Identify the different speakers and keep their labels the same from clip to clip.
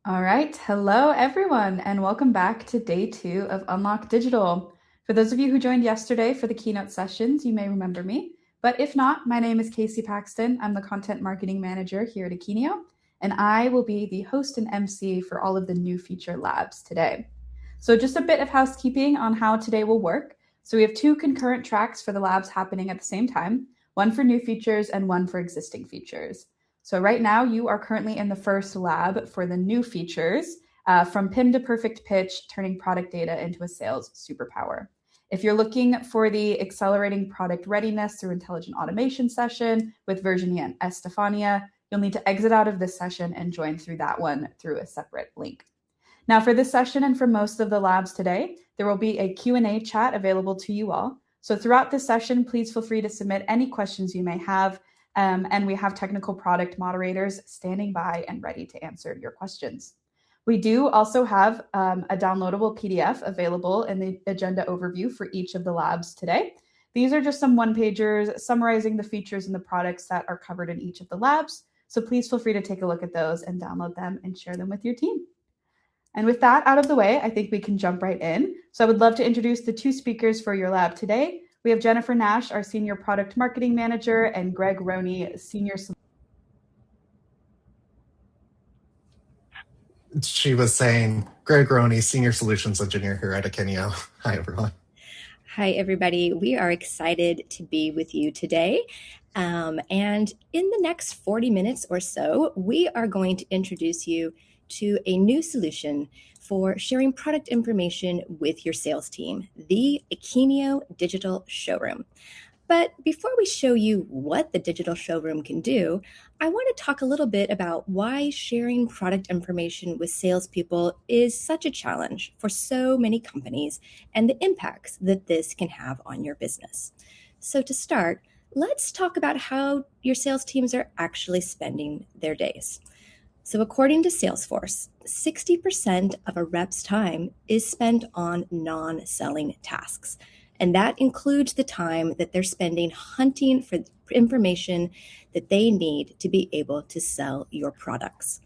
Speaker 1: All right. Hello, everyone, and welcome back to day two of Unlock Digital. For those of you who joined yesterday for the keynote sessions, you may remember me. But if not, my name is Casey Paxton. I'm the content marketing manager here at Akeneo, and I will be the host and MC for all of the new feature labs today. So, just a bit of housekeeping on how today will work. So, we have two concurrent tracks for the labs happening at the same time, one for new features and one for existing features. So right now you are currently in the first lab for the new features, from PIM to perfect pitch, turning product data into a sales superpower. If you're looking for the accelerating product readiness through intelligent automation session with Virginia and Estefania, you'll need to exit out of this session and join through that one through a separate link. Now for this session and for most of the labs today, there will be a Q&A chat available to you all. So throughout this session, please feel free to submit any questions you may have, and we have technical product moderators standing by and ready to answer your questions. We do also have a downloadable PDF available in the agenda overview for each of the labs today. These are just some one-pagers summarizing the features and the products that are covered in each of the labs. So please feel free to take a look at those and download them and share them with your team. And with that out of the way, I think we can jump right in. So I would love to introduce the two speakers for your lab today. We have Jennifer Nash, our Senior Product Marketing Manager, and Greg Roney, Senior.
Speaker 2: She was saying, Greg Roney, Senior Solutions Engineer here at Akeneo. Hi, everyone.
Speaker 3: Hi, everybody. We are excited to be with you today. And in the next 40 minutes or so, we are going to introduce you to a new solution for sharing product information with your sales team, the Akeneo Digital Showroom. But before we show you what the digital showroom can do, I want to talk a little bit about why sharing product information with salespeople is such a challenge for so many companies and the impacts that this can have on your business. So to start, let's talk about how your sales teams are actually spending their days. So according to Salesforce, 60% of a rep's time is spent on non-selling tasks. And that includes the time that they're spending hunting for information that they need to be able to sell your products.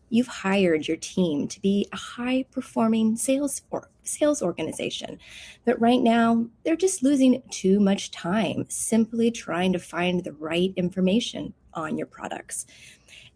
Speaker 3: You've hired your team to be a high-performing sales organization, but right now they're just losing too much time simply trying to find the right information on your products.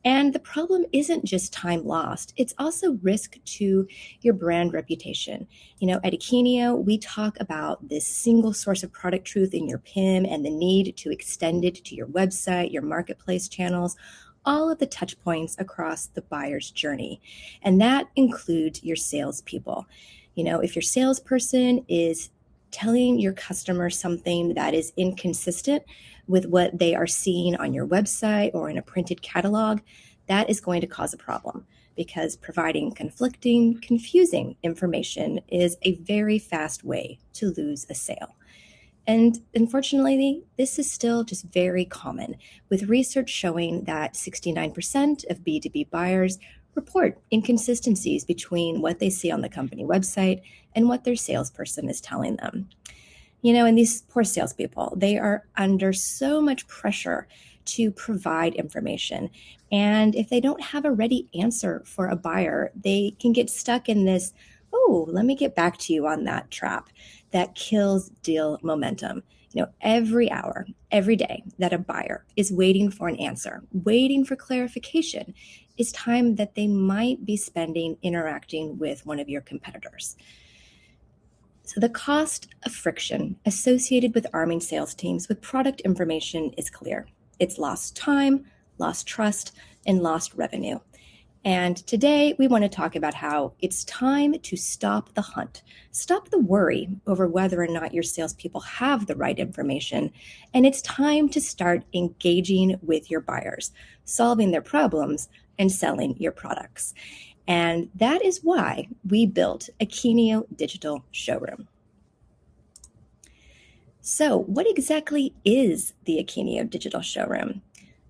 Speaker 3: And the problem isn't just time lost, it's also risk to your brand reputation. At Akeneo, we talk about this single source of product truth in your PIM and the need to extend it to your website, your marketplace channels, all of the touch points across the buyer's journey. And that includes your salespeople. If your salesperson is telling your customer something that is inconsistent with what they are seeing on your website or in a printed catalog, that is going to cause a problem because providing conflicting, confusing information is a very fast way to lose a sale. And unfortunately, this is still just very common, with research showing that 69% of B2B buyers report inconsistencies between what they see on the company website and what their salesperson is telling them. And these poor salespeople, they are under so much pressure to provide information. And if they don't have a ready answer for a buyer, they can get stuck in this, oh, let me get back to you on that trap that kills deal momentum. Every hour, every day that a buyer is waiting for an answer, waiting for clarification, is time that they might be spending interacting with one of your competitors. So the cost of friction associated with arming sales teams with product information is clear. It's lost time, lost trust, and lost revenue. And today we want to talk about how it's time to stop the hunt, stop the worry over whether or not your salespeople have the right information, and it's time to start engaging with your buyers, solving their problems, and selling your products. And that is why we built Akeneo Digital Showroom. So what exactly is the Akeneo Digital Showroom?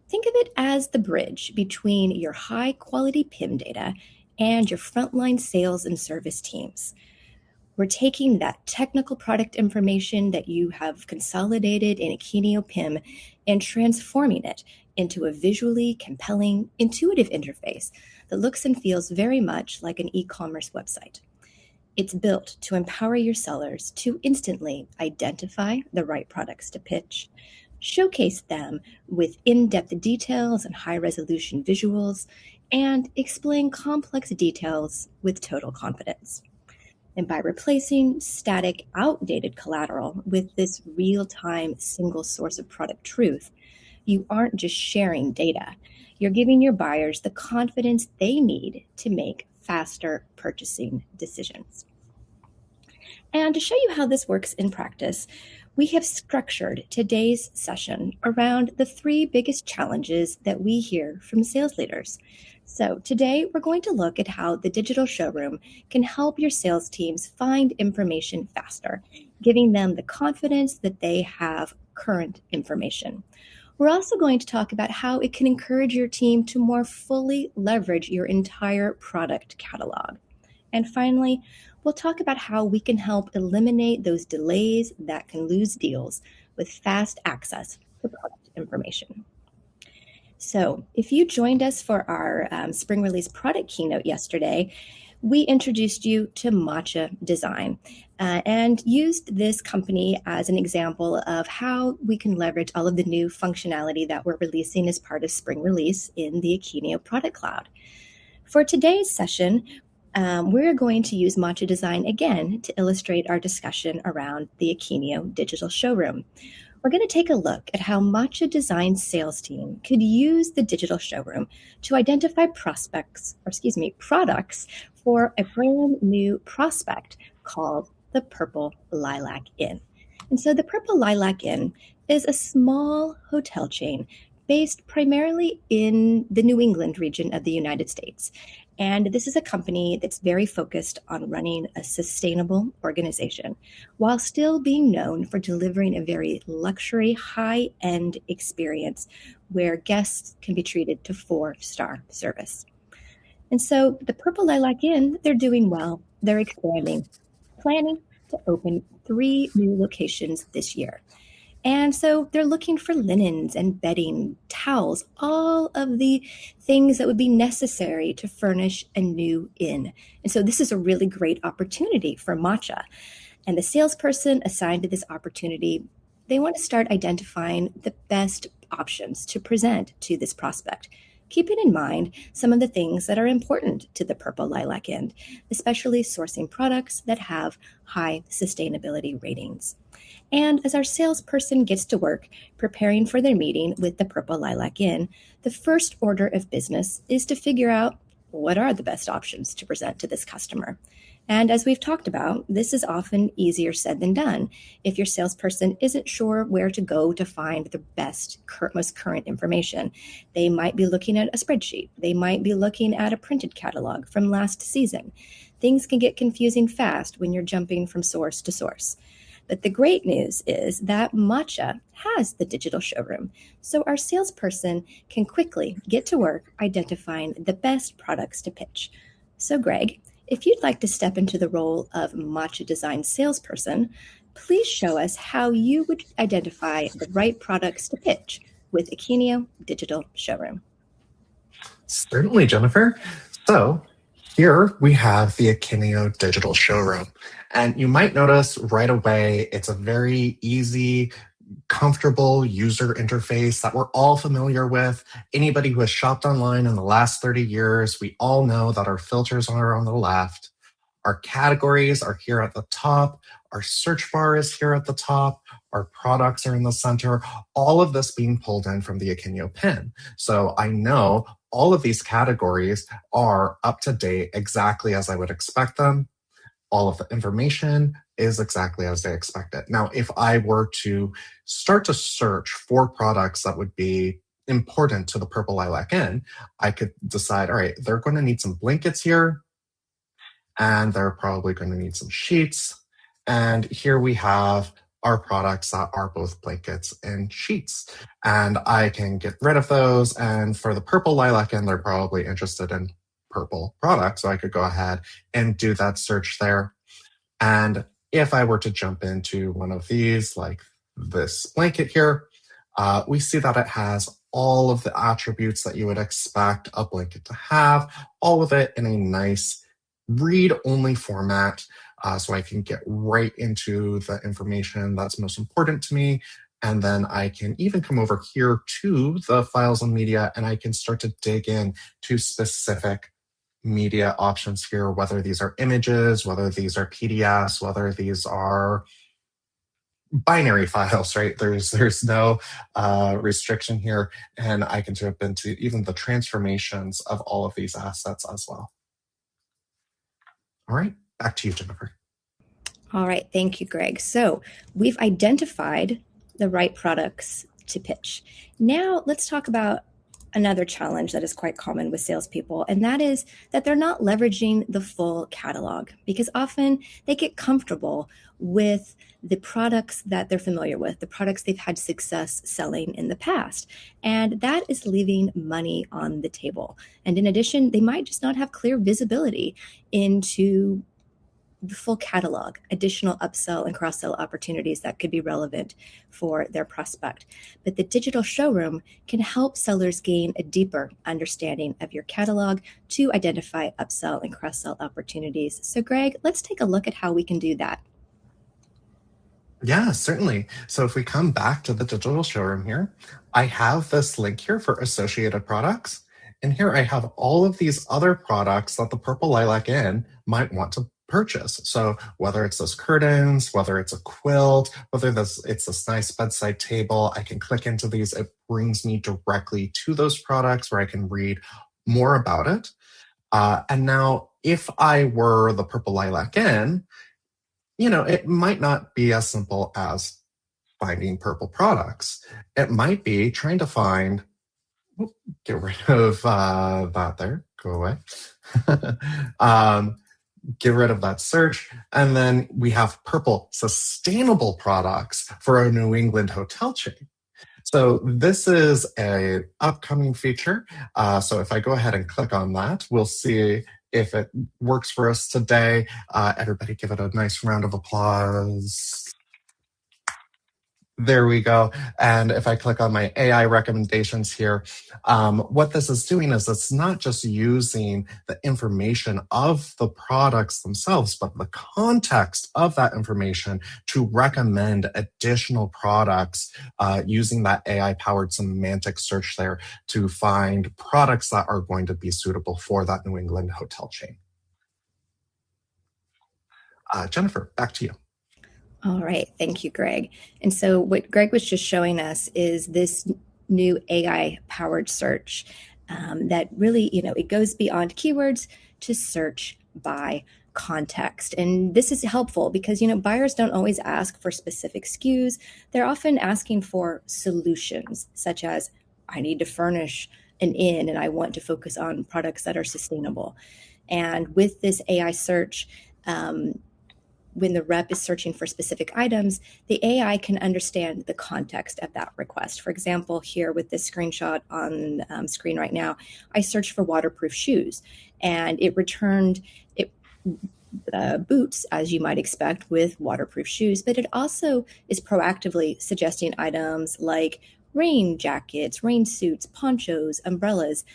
Speaker 3: Think of it as the bridge between your high-quality PIM data and your frontline sales and service teams. We're taking that technical product information that you have consolidated in Akeneo PIM and transforming it into a visually compelling, intuitive interface that looks and feels very much like an e-commerce website. It's built to empower your sellers to instantly identify the right products to pitch, showcase them with in-depth details and high-resolution visuals, and explain complex details with total confidence. And by replacing static, outdated collateral with this real-time single source of product truth, you aren't just sharing data. You're giving your buyers the confidence they need to make faster purchasing decisions. And to show you how this works in practice, we have structured today's session around the 3 biggest challenges that we hear from sales leaders. So today we're going to look at how the digital showroom can help your sales teams find information faster, giving them the confidence that they have current information. We're also going to talk about how it can encourage your team to more fully leverage your entire product catalog. And finally, we'll talk about how we can help eliminate those delays that can lose deals with fast access to product information. So if you joined us for our spring release product keynote yesterday, we introduced you to Matcha Design and used this company as an example of how we can leverage all of the new functionality that we're releasing as part of spring release in the Akeneo product cloud. For today's session, we're going to use Matcha Design again to illustrate our discussion around the Akeneo digital showroom. We're going to take a look at how Matcha Design's sales team could use the digital showroom to identify products for a brand new prospect called the Purple Lilac Inn. And so the Purple Lilac Inn is a small hotel chain based primarily in the New England region of the United States. And this is a company that's very focused on running a sustainable organization while still being known for delivering a very luxury, high-end experience where guests can be treated to 4-star service. And so the Purple Lilac Inn, they're doing well. They're expanding, planning to open 3 new locations this year. And so they're looking for linens and bedding, towels, all of the things that would be necessary to furnish a new inn. And so this is a really great opportunity for Matcha. And the salesperson assigned to this opportunity, they want to start identifying the best options to present to this prospect, keeping in mind some of the things that are important to the Purple Lilac Inn, especially sourcing products that have high sustainability ratings. And as our salesperson gets to work preparing for their meeting with the Purple Lilac Inn, the first order of business is to figure out what are the best options to present to this customer. And as we've talked about, this is often easier said than done if your salesperson isn't sure where to go to find the best, most current information. They might be looking at a spreadsheet. They might be looking at a printed catalog from last season. Things can get confusing fast when you're jumping from source to source. But the great news is that Matcha has the digital showroom, so our salesperson can quickly get to work identifying the best products to pitch. So Greg, if you'd like to step into the role of Matcha Design salesperson, please show us how you would identify the right products to pitch with Akeneo Digital Showroom.
Speaker 2: Certainly, Jennifer. So here we have the Akeneo Digital Showroom. And you might notice right away, it's a very easy, comfortable user interface that we're all familiar with. Anybody who has shopped online in the last 30 years, we all know that our filters are on the left. Our categories are here at the top. Our search bar is here at the top. Our products are in the center. All of this being pulled in from the Akeneo PIM. So I know all of these categories are up to date exactly as I would expect them. All of the information is exactly as they expect it. Now, if I were to start to search for products that would be important to the Purple Lilac Inn, I could decide, all right, they're going to need some blankets here, and they're probably going to need some sheets. And here we have our products that are both blankets and sheets. And I can get rid of those. And for the Purple Lilac Inn, they're probably interested in purple products. So I could go ahead and do that search there. And if I were to jump into one of these, like this blanket here, we see that it has all of the attributes that you would expect a blanket to have, all of it in a nice read-only format, so I can get right into the information that's most important to me. And then I can even come over here to the files and media, and I can start to dig in to specific media options here, whether these are images, whether these are PDFs, whether these are binary files, right? There's no restriction here, and I can jump into even the transformations of all of these assets as well. All right, back to you, Jennifer.
Speaker 3: All right, thank you, Greg. So we've identified the right products to pitch. Now let's talk about another challenge that is quite common with salespeople, and that is that they're not leveraging the full catalog, because often they get comfortable with the products that they're familiar with, the products they've had success selling in the past. And that is leaving money on the table. And in addition, they might just not have clear visibility into the full catalog, additional upsell and cross-sell opportunities that could be relevant for their prospect. But the digital showroom can help sellers gain a deeper understanding of your catalog to identify upsell and cross-sell opportunities. So Greg, let's take a look at how we can do that.
Speaker 2: Yeah, certainly. So if we come back to the digital showroom here, I have this link here for associated products. And here I have all of these other products that the Purple Lilac Inn might want to purchase. So whether it's those curtains, whether it's a quilt, whether it's this nice bedside table, I can click into these. It brings me directly to those products where I can read more about it. And now if I were the Purple Lilac Inn, it might not be as simple as finding purple products. It might be trying to find, get rid of that there, go away. Get rid of that search. And then we have purple sustainable products for a New England hotel chain. So this is an upcoming feature. So if I go ahead and click on that, we'll see if it works for us today. Everybody give it a nice round of applause. There we go. And if I click on my AI recommendations here, what this is doing is it's not just using the information of the products themselves, but the context of that information to recommend additional products using that AI-powered semantic search there to find products that are going to be suitable for that New England hotel chain. Jennifer, back to you.
Speaker 3: All right, thank you, Greg. And so what Greg was just showing us is this new AI-powered search that really, it goes beyond keywords to search by context. And this is helpful because, buyers don't always ask for specific SKUs. They're often asking for solutions, such as, I need to furnish an inn and I want to focus on products that are sustainable. And with this AI search, when the rep is searching for specific items, the AI can understand the context of that request. For example, here with this screenshot on screen right now, I searched for waterproof shoes, and it returned boots, as you might expect with waterproof shoes, but it also is proactively suggesting items like rain jackets, rain suits, ponchos, umbrellas,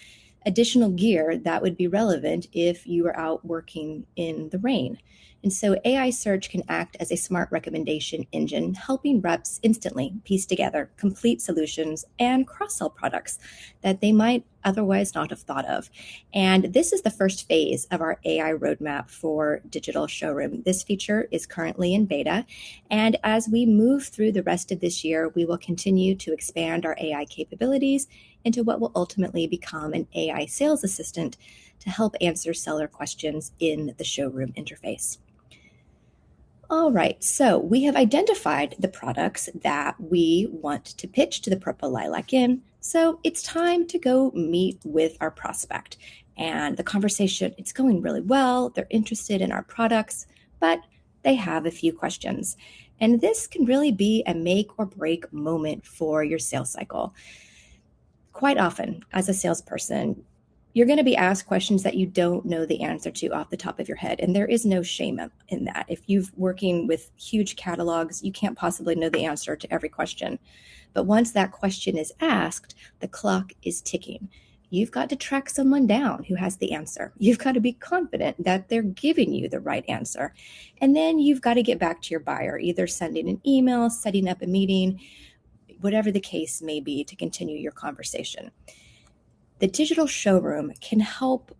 Speaker 3: additional gear that would be relevant if you were out working in the rain. And so AI search can act as a smart recommendation engine, helping reps instantly piece together complete solutions and cross-sell products that they might otherwise not have thought of. And this is the first phase of our AI roadmap for Digital Showroom. This feature is currently in beta. And as we move through the rest of this year, we will continue to expand our AI capabilities into what will ultimately become an AI sales assistant to help answer seller questions in the showroom interface. All right, so we have identified the products that we want to pitch to the Purple Lilac Inn. So it's time to go meet with our prospect. And the conversation, it's going really well. They're interested in our products, but they have a few questions. And this can really be a make or break moment for your sales cycle. Quite often, as a salesperson, you're going to be asked questions that you don't know the answer to off the top of your head. And there is no shame in that. If you're working with huge catalogs, you can't possibly know the answer to every question. But once that question is asked, the clock is ticking. You've got to track someone down who has the answer. You've got to be confident that they're giving you the right answer. And then you've got to get back to your buyer, either sending an email, setting up a meeting, whatever the case may be, to continue your conversation. The digital showroom can help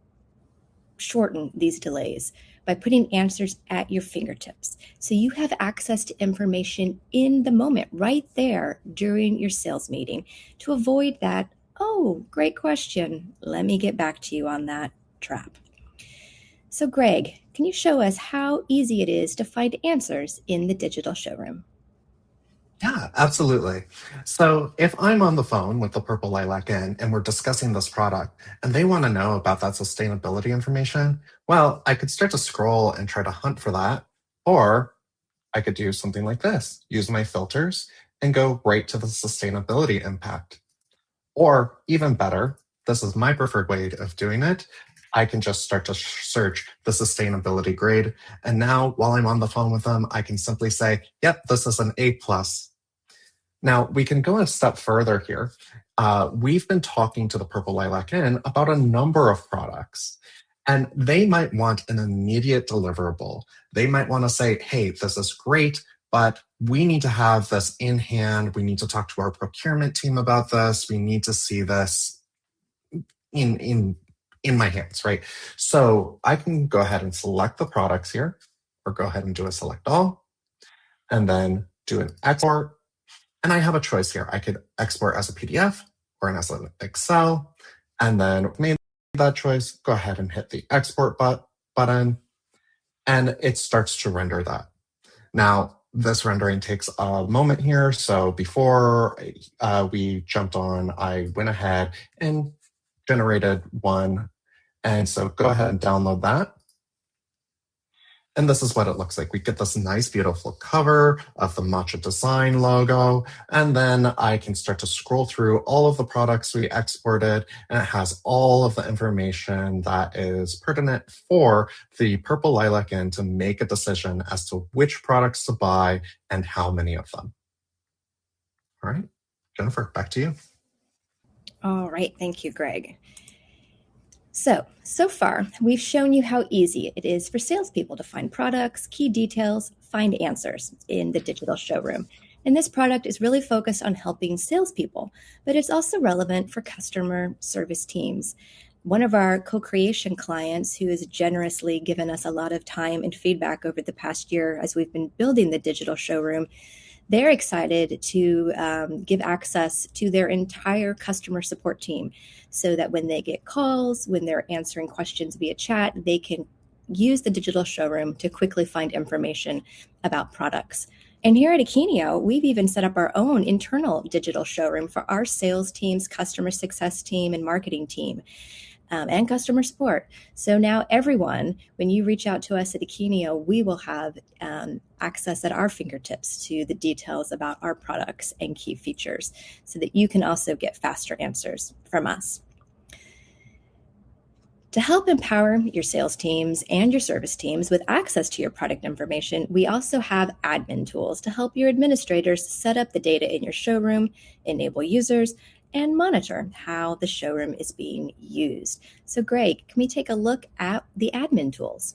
Speaker 3: shorten these delays by putting answers at your fingertips. So you have access to information in the moment, right there during your sales meeting, to avoid that, oh, great question, let me get back to you on that trap. So Greg, can you show us how easy it is to find answers in the digital showroom?
Speaker 2: Yeah, absolutely. So if I'm on the phone with the Purple Lilac Inn and we're discussing this product and they want to know about that sustainability information, well, I could start to scroll and try to hunt for that. Or I could do something like this, use my filters and go right to the sustainability impact. Or even better, this is my preferred way of doing it. I can just start to search the sustainability grade. And now while I'm on the phone with them, I can simply say, yep, this is an A+. Now we can go a step further here. We've been talking to the Purple Lilac Inn about a number of products. And they might want an immediate deliverable. They might want to say, hey, this is great, but we need to have this in hand. We need to talk to our procurement team about this. We need to see this in my hands, right? So I can go ahead and select the products here, or go ahead and do a select all, and then do an export. And I have a choice here. I could export as a PDF or as an Excel, and then made that choice, go ahead and hit the export button, and it starts to render that. Now, this rendering takes a moment here. So before we jumped on, I went ahead and generated one. And so go ahead and download that. And this is what it looks like. We get this nice, beautiful cover of the Matcha Design logo. And then I can start to scroll through all of the products we exported. And it has all of the information that is pertinent for the Purple Lilac Inn to make a decision as to which products to buy and how many of them. All right, Jennifer, back to you.
Speaker 3: All right, thank you, Greg. So far, we've shown you how easy it is for salespeople to find products, key details, find answers in the digital showroom. And this product is really focused on helping salespeople, but it's also relevant for customer service teams. One of our co-creation clients, who has generously given us a lot of time and feedback over the past year as we've been building the digital showroom, they're excited to give access to their entire customer support team so that when they get calls, when they're answering questions via chat, they can use the digital showroom to quickly find information about products. And here at Akeneo, we've even set up our own internal digital showroom for our sales teams, customer success team, and marketing team. And customer support. So now everyone, when you reach out to us at Akeneo, we will have access at our fingertips to the details about our products and key features so that you can also get faster answers from us. To help empower your sales teams and your service teams with access to your product information, we also have admin tools to help your administrators set up the data in your showroom, enable users, and monitor how the showroom is being used. So Greg, can we take a look at the admin tools?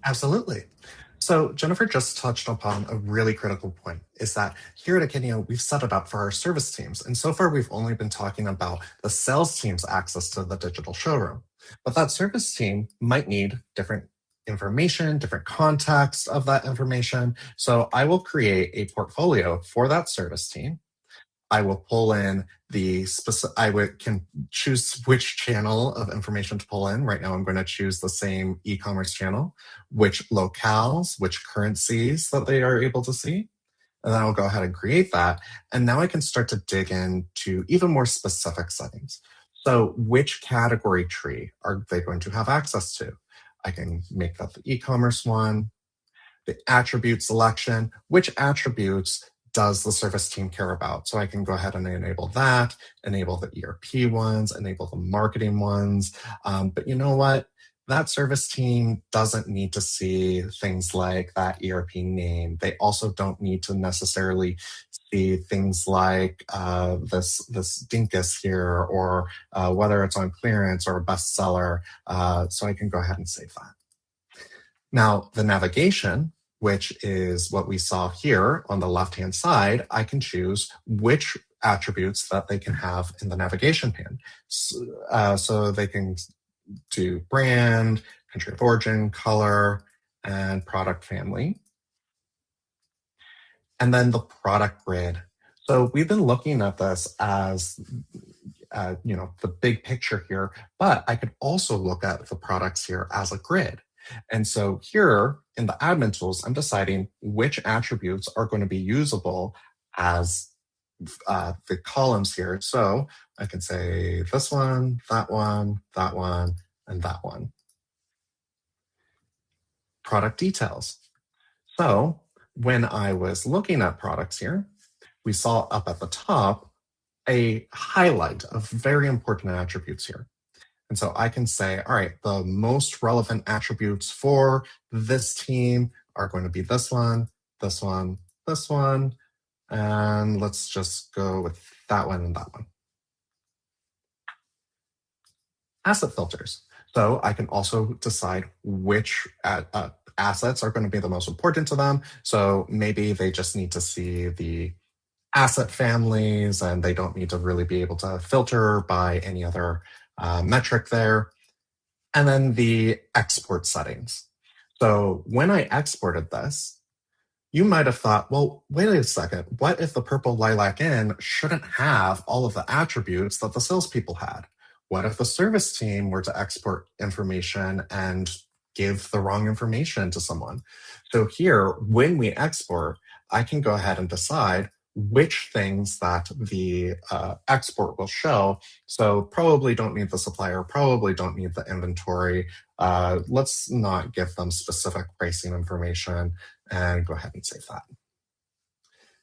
Speaker 2: Absolutely. So Jennifer just touched upon a really critical point, is that here at Akeneo, we've set it up for our service teams. And so far, we've only been talking about the sales team's access to the digital showroom. But that service team might need different information, different context of that information. So I will create a portfolio for that service team. I will pull in the specific, can choose which channel of information to pull in. Right now, I'm going to choose the same e-commerce channel, which locales, which currencies that they are able to see. And then I'll go ahead and create that. And now I can start to dig into even more specific settings. So which category tree are they going to have access to? I can make that the e-commerce one, the attribute selection, which attributes does the service team care about? So I can go ahead and enable that, enable the ERP ones, enable the marketing ones. But you know what? that service team doesn't need to see things like that ERP name. They also don't need to necessarily see things like this dinkus here, or whether it's on clearance or a bestseller. So I can go ahead and save that. Now, the navigation, which is what we saw here on the left-hand side, I can choose which attributes that they can have in the navigation pane. So they can do brand, country of origin, color, and product family. And then the product grid. So we've been looking at this as the big picture here, but I could also look at the products here as a grid. And so here in the admin tools, I'm deciding which attributes are going to be usable as the columns here. So I can say this one, that one, that one, and that one. Product details. So when I was looking at products here, we saw up at the top a highlight of very important attributes here. And so I can say, all right, the most relevant attributes for this team are going to be this one, this one, this one, and let's just go with that one and that one. Asset filters. So I can also decide which assets are going to be the most important to them. So maybe they just need to see the asset families and they don't need to really be able to filter by any other metric there. And then the export settings. So when I exported this, you might have thought, well, wait a second, what if the purple lilac inn shouldn't have all of the attributes that the salespeople had? What if the service team were to export information and give the wrong information to someone? So here, when we export, I can go ahead and decide which things that the export will show. So probably don't need the supplier, probably don't need the inventory. Let's not give them specific pricing information and go ahead and save that.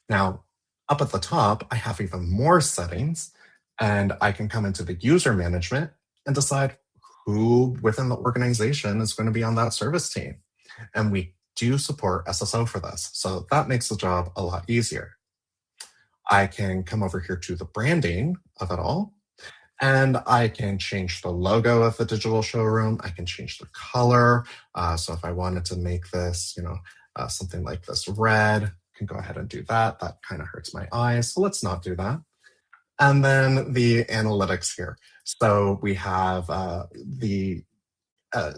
Speaker 2: Now, up at the top, I have even more settings, and I can come into the user management and decide who within the organization is going to be on that service team. And we do support SSO for this, so that makes the job a lot easier. I can come over here to the branding of it all, and I can change the logo of the digital showroom. I can change the color. So if I wanted to make this, something like this red, I can go ahead and do that. That kind of hurts my eyes, so let's not do that. And then the analytics here. So we have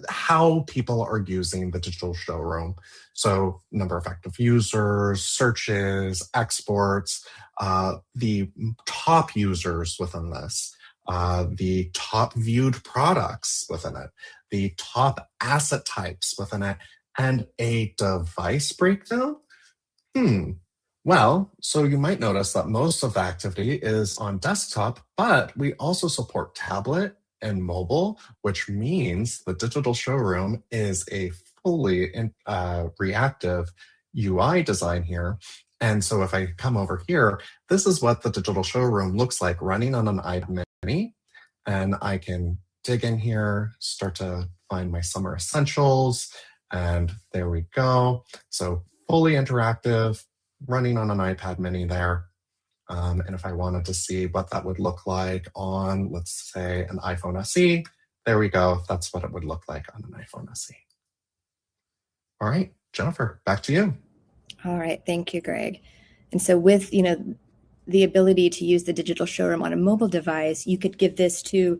Speaker 2: how people are using the digital showroom. So number of active users, searches, exports, the top users within this, the top viewed products within it, the top asset types within it, and a device breakdown. Well, so you might notice that most of the activity is on desktop, but we also support tablet and mobile, which means the digital showroom is a fully reactive UI design here. And so if I come over here, this is what the digital showroom looks like running on an iPad mini. And I can dig in here, start to find my summer essentials, and there we go. So fully interactive, running on an iPad mini there. And if I wanted to see what that would look like on, let's say, an iPhone SE, there we go. That's what it would look like on an iPhone SE. All right, Jennifer, back to you.
Speaker 3: All right, thank you, Greg. And so with, the ability to use the digital showroom on a mobile device, you could give this to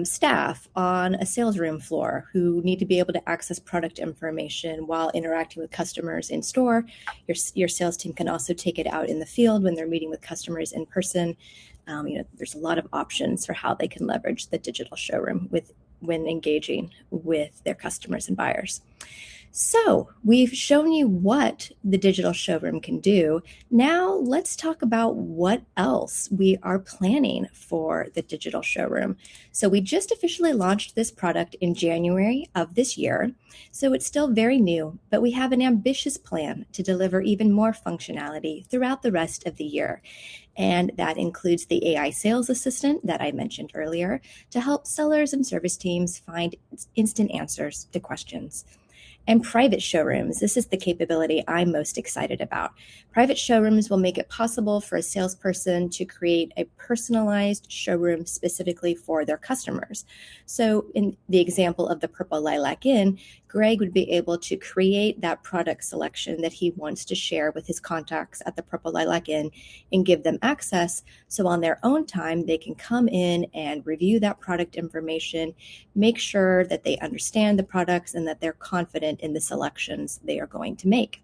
Speaker 3: staff on a sales room floor who need to be able to access product information while interacting with customers in store. Your sales team can also take it out in the field when they're meeting with customers in person. There's a lot of options for how they can leverage the digital showroom when engaging with their customers and buyers. So we've shown you what the digital showroom can do. Now let's talk about what else we are planning for the digital showroom. So we just officially launched this product in January of this year. So it's still very new, but we have an ambitious plan to deliver even more functionality throughout the rest of the year. And that includes the AI sales assistant that I mentioned earlier to help sellers and service teams find instant answers to questions. And private showrooms. This is the capability I'm most excited about. Private showrooms will make it possible for a salesperson to create a personalized showroom specifically for their customers. So in the example of the Purple Lilac Inn, Greg would be able to create that product selection that he wants to share with his contacts at the Purple Lilac Inn and give them access. So on their own time, they can come in and review that product information, make sure that they understand the products and that they're confident in the selections they are going to make.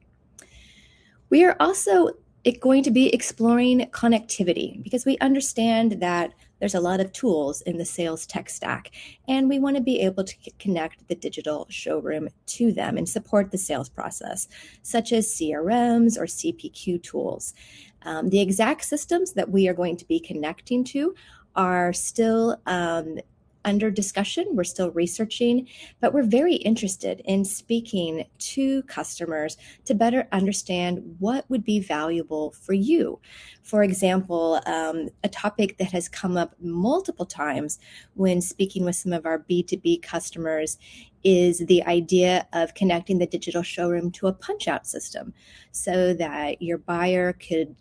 Speaker 3: We are also going to be exploring connectivity because we understand that there's a lot of tools in the sales tech stack, and we want to be able to connect the digital showroom to them and support the sales process, such as CRMs or CPQ tools. The exact systems that we are going to be connecting to are still under discussion. We're still researching, but we're very interested in speaking to customers to better understand what would be valuable for you. For example, a topic that has come up multiple times when speaking with some of our B2B customers is the idea of connecting the digital showroom to a punch-out system so that your buyer could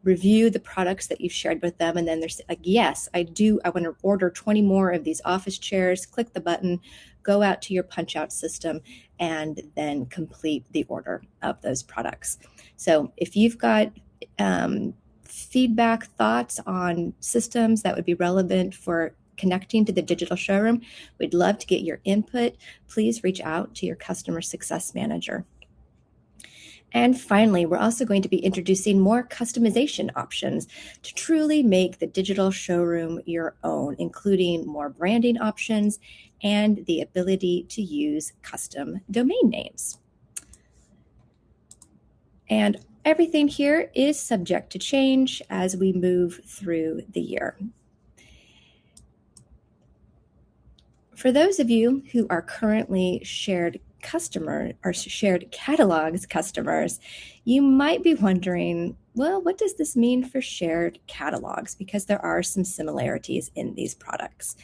Speaker 3: review the products that you've shared with them. And then there's like, yes, I want to order 20 more of these office chairs, click the button, go out to your punch out system, and then complete the order of those products. So if you've got feedback, thoughts on systems that would be relevant for connecting to the digital showroom, we'd love to get your input. Please reach out to your customer success manager. And finally, we're also going to be introducing more customization options to truly make the digital showroom your own, including more branding options and the ability to use custom domain names. And everything here is subject to change as we move through the year. For those of you who are currently shared catalogs customers, you might be wondering, well, what does this mean for shared catalogs? Because there are some similarities in these products.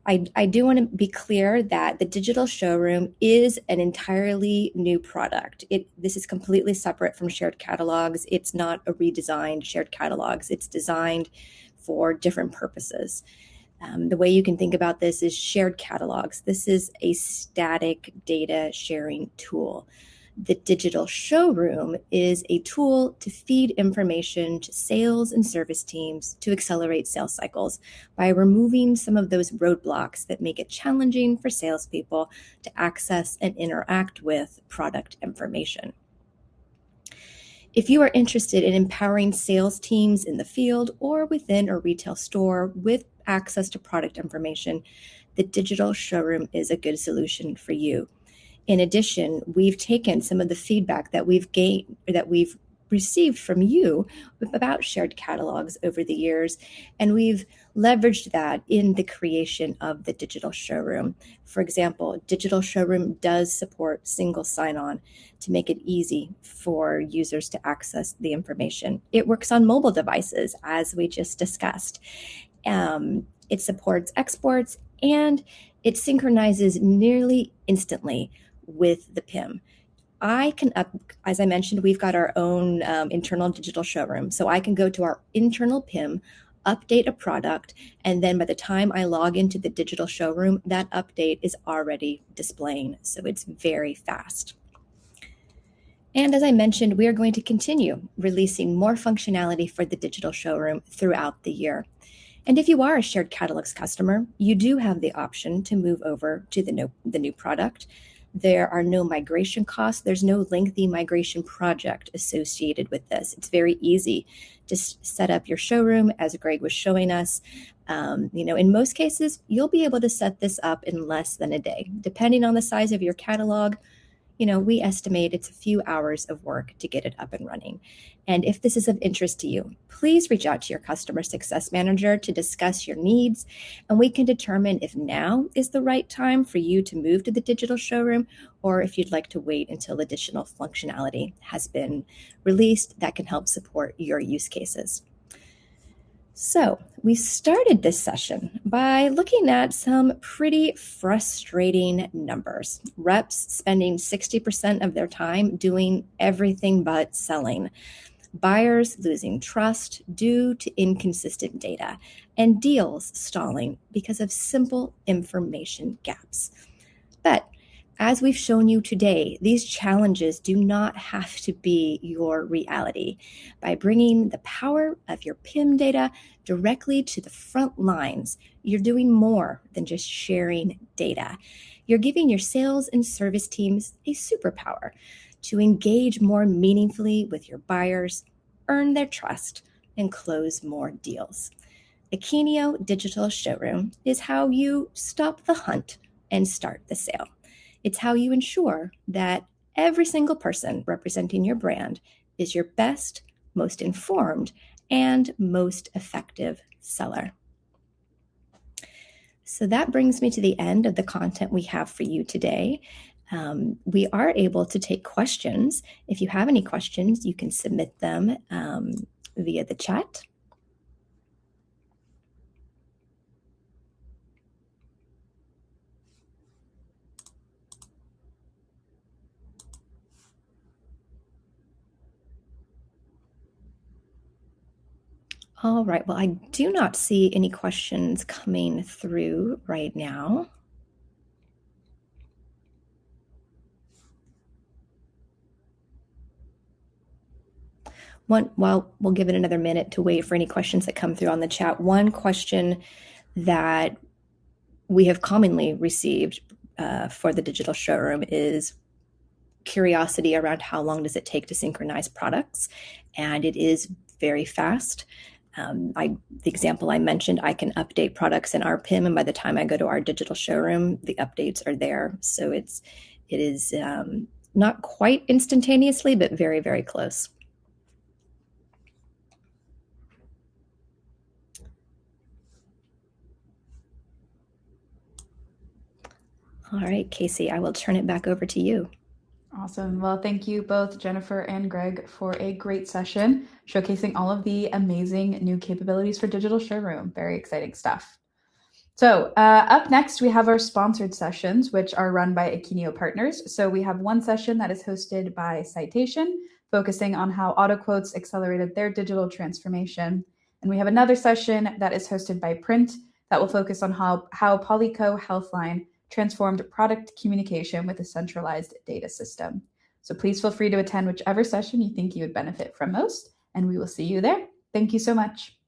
Speaker 3: I do want to be clear that the digital showroom is an entirely new product. This is completely separate from shared catalogs. It's not a redesigned shared catalogs. It's designed for different purposes. The way you can think about this is shared catalogs. This is a static data sharing tool. The digital showroom is a tool to feed information to sales and service teams to accelerate sales cycles by removing some of those roadblocks that make it challenging for salespeople to access and interact with product information. If you are interested in empowering sales teams in the field or within a retail store with access to product information, the digital showroom is a good solution for you. In addition, we've taken some of the feedback that we've received from you about shared catalogs over the years, and we've leveraged that in the creation of the digital showroom. For example, digital showroom does support single sign-on to make it easy for users to access the information. It works on mobile devices, as we just discussed. It supports exports, and it synchronizes nearly instantly with the PIM. As I mentioned, we've got our own internal digital showroom. So I can go to our internal PIM, update a product, and then by the time I log into the digital showroom, that update is already displaying. So it's very fast. And as I mentioned, we are going to continue releasing more functionality for the digital showroom throughout the year. And if you are a shared catalogs customer, you do have the option to move over to the new product. There are no migration costs. There's no lengthy migration project associated with this. It's very easy to set up your showroom, as Greg was showing us. In most cases, you'll be able to set this up in less than a day. Depending on the size of your catalog, we estimate it's a few hours of work to get it up and running. And if this is of interest to you, please reach out to your customer success manager to discuss your needs, and we can determine if now is the right time for you to move to the digital showroom, or if you'd like to wait until additional functionality has been released that can help support your use cases. So we started this session by looking at some pretty frustrating numbers. Reps spending 60% of their time doing everything but selling. Buyers losing trust due to inconsistent data, and deals stalling because of simple information gaps. But as we've shown you today, these challenges do not have to be your reality. By bringing the power of your PIM data directly to the front lines, you're doing more than just sharing data. You're giving your sales and service teams a superpower to engage more meaningfully with your buyers, earn their trust, and close more deals. Akeneo Digital Showroom is how you stop the hunt and start the sale. It's how you ensure that every single person representing your brand is your best, most informed, and most effective seller. So that brings me to the end of the content we have for you today. We are able to take questions. If you have any questions, you can submit them via the chat. All right, well, I do not see any questions coming through right now. Well, we'll give it another minute to wait for any questions that come through on the chat. One question that we have commonly received for the digital showroom is curiosity around how long does it take to synchronize products, and it is very fast. The example I mentioned, I can update products in our PIM, and by the time I go to our digital showroom, the updates are there. So it is not quite instantaneously, but very, very close. All right, Casey, I will turn it back over to you.
Speaker 1: Awesome. Well, thank you both, Jennifer and Greg, for a great session showcasing all of the amazing new capabilities for Digital Showroom. Very exciting stuff. So up next, we have our sponsored sessions, which are run by Akeneo partners. So we have one session that is hosted by Citation, focusing on how AutoQuotes accelerated their digital transformation. And we have another session that is hosted by Print that will focus on how Polyco Healthline transformed product communication with a centralized data system. So please feel free to attend whichever session you think you would benefit from most, and we will see you there. Thank you so much.